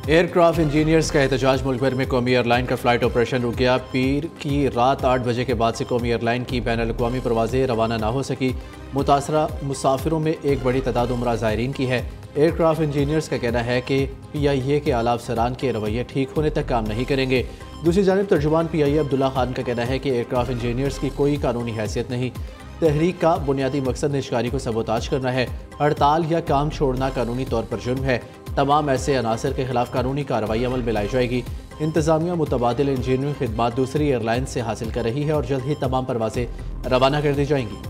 Aircraft engineers का एहतजाज। मुल्क भर में कौमी एयरलाइन का फ्लाइट ऑपरेशन रुक गया। पीर की रात 8 बजे के बाद से कौमी एयरलाइन की बैनुल-अक़वामी परवाजें रवाना ना हो सकी। मुतासरा मुसाफिरों में एक बड़ी तादाद उम्रा ज़ायरीन की है। एयरक्राफ्ट इंजीनियर्स का कहना है कि PIA के आला अफसरान के रवैये ठीक होने तक काम नहीं करेंगे। दूसरी जानिब तर्जुमान PIA अब्दुल्ला खान का कहना है कि एयरक्राफ्ट इंजीनियर्स की कोई कानूनी हैसियत नहीं। तहरीक का बुनियादी मकसद निजकारी को सबोताज करना है। हड़ताल या काम छोड़ना कानूनी तौर पर जुर्म है। तमाम ऐसे अनासर के खिलाफ कानूनी कार्रवाई अमल में लाई जाएगी। इंतजामिया मुतबादिल इंजीनियरिंग खिदमात दूसरी एयरलाइन से हासिल कर रही है और जल्द ही तमाम परवाजें रवाना कर दी जाएंगी।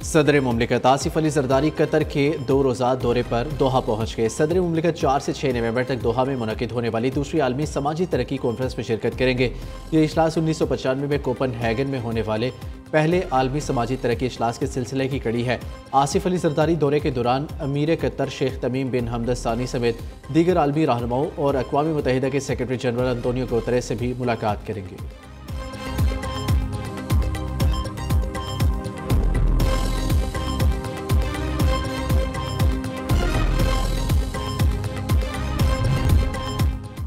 सदर मुमलिकत आसिफ अली जरदारी कतर के 2 रोज़ा दौरे पर दोहा पहुँच गए। सदर मुमलिकत 4 से 6 नवंबर तक दोहा में मुनक़िद होने वाली दूसरी आलमी समाजी तरक्की कॉन्फ्रेंस में शिरकत करेंगे। ये इजलास 1995 में कोपनहेगन में होने वाले पहले आलमी समाजी तरक्की इजलास के सिलसिले की कड़ी है। आसिफ अली जरदारी दौरे के दौरान अमीर कतर शेख तमीम बिन हमद सानी समेत दीगर आलमी रहनुमाओं और अक़वाम मुत्तहिदा के सेक्रेटरी जनरल अंतोनियो गुतेरेस से भी मुलाकात करेंगे।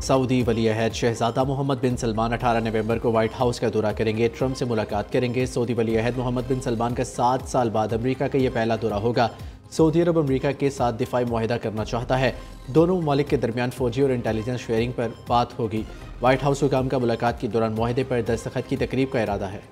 सऊदी वली अहद शहजादा मोहम्मद बिन सलमान 18 नवंबर को व्हाइट हाउस का दौरा करेंगे। ट्रंप से मुलाकात करेंगे। सऊदी वली अहद मोहम्मद बिन सलमान का 7 साल बाद अमेरिका का यह पहला दौरा होगा। सऊदी अरब अमेरिका के साथ दिफाई मुआहिदा करना चाहता है। दोनों ममालिक के दरमियान फौजी और इंटेलिजेंस शेयरिंग पर बात होगी। व्हाइट हाउस हुकाम का मुलाकात के दौरान मुआहिदे पर दस्तखत की तकरीब का इरादा है।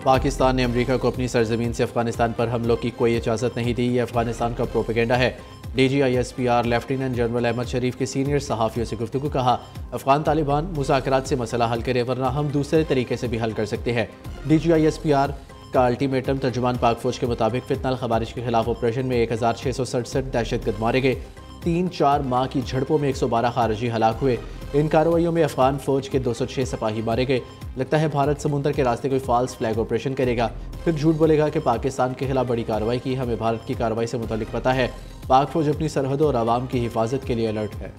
पाकिस्तान ने अमेरिका को अपनी सरजमीन से अफगानिस्तान पर हमलों की कोई इजाज़त नहीं दी। यह अफगानिस्तान का प्रोपेगेंडा है। DGISPR लेफ्टिनेंट जनरल अहमद शरीफ के सीनियर सहाफ़ियों से गुफ्तगू। कहा, अफगान तालिबान मुज़ाकरात से मसला हल करे वरना हम दूसरे तरीके से भी हल कर सकते हैं। DGISPR का अल्टीमेटम। तर्जुमान पाक फौज के मुताबिक फितनल खवारिज के खिलाफ ऑपरेशन में 1667 दहशतगर्द मारे गए। 3-4 माह की झड़पों में 112 खारजी हलाक हुए। इन कार्रवाइयों में अफगान फौज के 206 सिपाही मारे गए। लगता है भारत समुद्र के रास्ते कोई फॉल्स फ्लैग ऑपरेशन करेगा, फिर झूठ बोलेगा कि पाकिस्तान के खिलाफ बड़ी कार्रवाई की। हमें भारत की कार्रवाई से मुतालिक पता है। पाक फौज अपनी सरहदों और आवाम की हिफाजत के लिए अलर्ट है।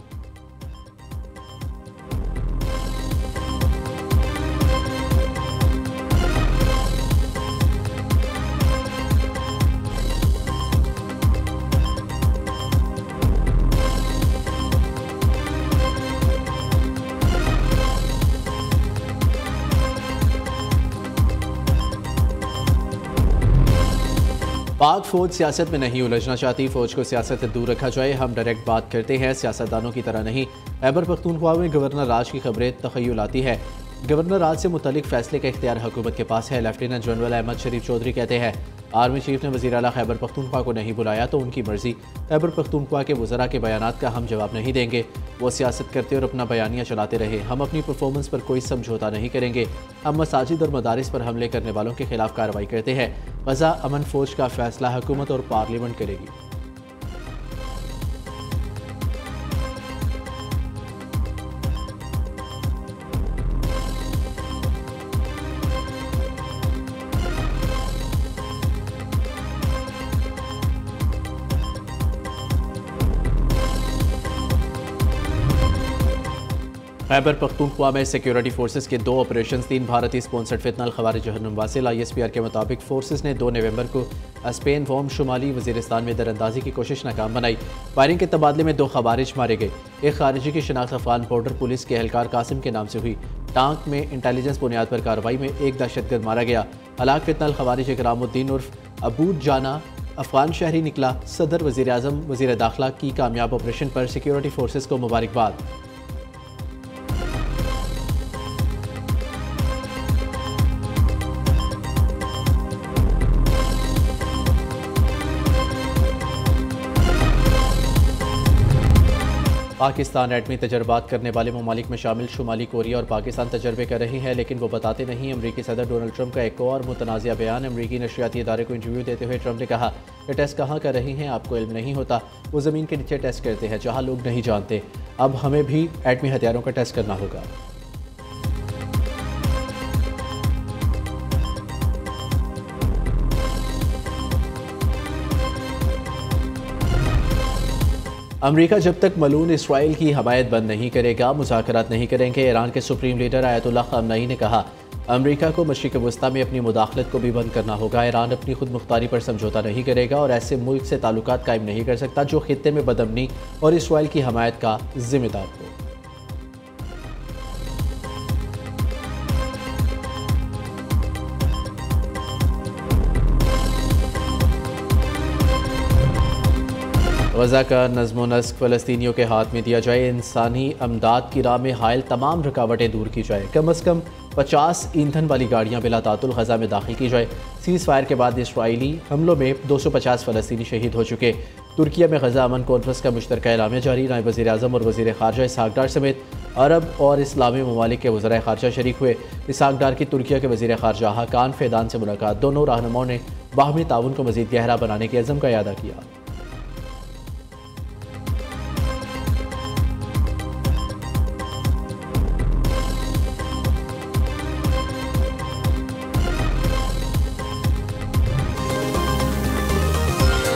पाक फौज सियासत में नहीं उलझना चाहती। फौज को सियासत से दूर रखा जाए। हम डायरेक्ट बात करते हैं, सियासतदानों की तरह नहीं। खैबर पख्तूनख्वा में गवर्नर राज की खबरें तखय्युल आती है। गवर्नर राज से मुतल्लिक फैसले का इख्तियार हुकूमत के पास है। लेफ्टिनेंट जनरल अहमद शरीफ चौधरी कहते हैं, आर्मी चीफ ने वज़ीर आला खैबर पख्तूनख्वा को नहीं बुलाया तो उनकी मर्जी। खैबर पख्तूनख्वा के वज़रा के बयानात का हम जवाब नहीं देंगे। वो सियासत करते और अपना बयानिया चलाते रहे। हम अपनी परफॉर्मेंस पर कोई समझौता नहीं करेंगे। हम मसाजिद और मदारिस पर हमले करने वालों के खिलाफ कार्रवाई करते हैं। गज़ा अमन फौज का फैसला हुकूमत और पार्लियामेंट करेगी। खैबर पख्तूनख्वा में सिक्योरिटी फोर्सेस के 2 ऑपरेशन, 3 भारतीय स्पॉन्सर्ड फितनल खवारिज जहन्नुम वासिल। ISPR के मुताबिक फोर्सेस ने 2 नवंबर को स्पेन वोम शुमाली वजीरिस्तान में दरअंदाजी की कोशिश नाकाम बनाई। फायरिंग के तबादले में 2 खवारिज मारे गए। एक खारिजी की शनाख्त अफगान बॉर्डर पुलिस के एहलकार कासिम के नाम से हुई। टांक में इंटेलिजेंस बुनियाद पर कार्रवाई में एक दहशतगर्द मारा गया। हलाक फितनल खवारिज इकरामुद्दीन उर्फ अबूद जाना अफगान शहरी निकला। सदर, वज़ीर आज़म, वज़ीर दाखिला की कामयाब ऑपरेशन पर सिक्योरिटी फोर्सेस को मुबारकबाद। पाकिस्तान एटमी तजर्बात करने वाले ममालिक में शामिल शुमाली कोरिया और पाकिस्तान तजर्बे कर रहे हैं, लेकिन वो बताते नहीं। अमरीकी सदर डोनाल्ड ट्रंप का एक और मुतनाज़िया बयान। अमरीकी नशरियाती इदारे को इंटरव्यू देते हुए ट्रंप ने कहा कि टेस्ट कहाँ कर रहे हैं आपको इल्म नहीं होता। वो ज़मीन के नीचे टेस्ट करते हैं जहाँ लोग नहीं जानते। अब हमें भी एटमी हथियारों का टेस्ट करना होगा। अमरीका जब तक मलून इसराइल की हमायत बंद नहीं करेगा, मुज़ाकरात नहीं करेंगे। ईरान के सुप्रीम लीडर आयतुल्लाह ख़ामनई ने कहा, अमरीका को मशरिक़ वस्ता में अपनी मुदाखलत को भी बंद करना होगा। ईरान अपनी खुद मुख्तारी पर समझौता नहीं करेगा और ऐसे मुल्क से ताल्लुकात कायम नहीं कर सकता जो खित्ते में बदअमनी और इसराइल की हमायत का जिम्मेदार हो। गज़ा का नज़्म व नस्क फ़लस्तीनियों के हाथ में दिया जाए, इंसानी अमदाद की राह में हायल तमाम रुकावटें दूर की जाए, कम अज़ कम 50 ईंधन वाली गाड़ियाँ बिला तातुल गज़ा में दाखिल की जाए। सीज़ फायर के बाद इसराइली हमलों में 250 फ़लस्तीनी शहीद हो चुके। तुर्किया में गज़ा अमन कॉन्फ्रेंस का मुश्तरका एलामिया जारी। नायब वज़ीर आज़म और वज़ीर ख़ारजा इसहाक डार समेत अरब और इस्लामी ममालिक के वज़राए ख़ारजा शरीक हुए। इसहाक डार की तुर्किया के वज़ीर ख़ारजा हाकान फ़ेदान से मुलाकात। दोनों रहनुमाओं ने बाहमी ताउन को मज़ीद गहरा बनाने के अज़म का इयादा किया।